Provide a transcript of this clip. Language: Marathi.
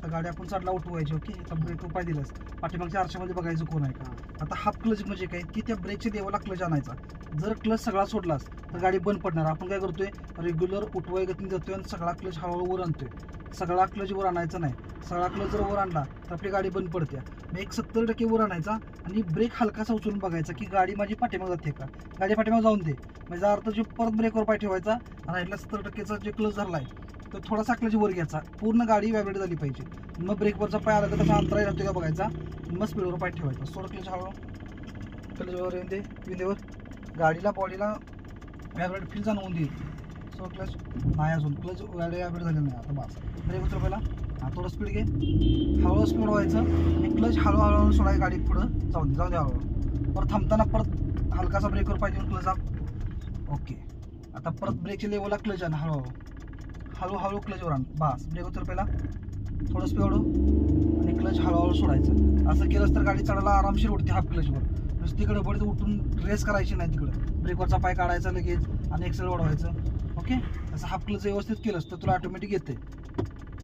आता गाडी आपण चढला उठवायची. ओके, आता ब्रेक पाय दिलास, पाठीमागच्या आरशामध्ये बघायचं कोण आहे का. आता हाफ क्लच म्हणजे काय की त्या ब्रेकच्या देवाला क्लच आणायचा. जर क्लच सगळा सोडलास तर गाडी बंद पडणार. आपण काय करतोय, रेग्युलर उठवाय गतीने जातोय आणि सगळा क्लच हळूहळू वर आणतोय. सगळा क्लच वर आणायचा नाही. सगळा क्लच जर वर आणला तर आपली गाडी बंद पडते. मग एक 70% वर आणायचा आणि ब्रेक हलकासा उचलून बघायचा की गाडी माझी पाठीमाग जाते का. गाडी पाठीमाग जाऊन दे, म्हणजे अर्थ जो परत ब्रेकवर पाय ठेवायचा आणि राहिला 70%चा जे क्लच धरलाय तर थोडासा क्लच वर घ्यायचा. पूर्ण गाडी व्हायब्रेट झाली पाहिजे. मग ब्रेकवरचा पाय आला तर तसा अंतराळी राहतो का बघायचा. मग स्पीडवर पाय ठेवायचा. सोड क्लच हळूहळू, क्लचवर येऊन दे, विंदेवर गाडीला बॉडीला व्हायब्रेट फील जाणवून देईल. सोड क्लच, नाही अजून क्लच व्हायब्रेट झालेलं नाही. आता बस ब्रेक उतर पहिला, हा थोडं स्पीड घे, हळूहळू स्पीड व्हायचं आणि क्लच हळूहळू सोडायची. गाडी पुढं जाऊ दे हळूहळू. परत थांबताना परत हलकासा ब्रेकवर पाहिजे क्लच आप. ओके, आता परत ब्रेकच्या लेवलला क्लच आण, हळूहळू क्लचवर आण. बस ब्रेक उतर पहिला, थोडं स्पीड वाढव आणि क्लच हळूहळू सोडायचं. असं केलंच तर गाडी चढायला आरामशीर उठते हाफ क्लचवर. नुसती गडबडीत उठून रेस करायची नाही. तिकडं ब्रेकवरचा पाय काढायचा लगेच आणि एक्सेल वाढवायचं. ओके, असं हाफ क्लच व्यवस्थित केलंस तर तुला ऑटोमॅटिक येते.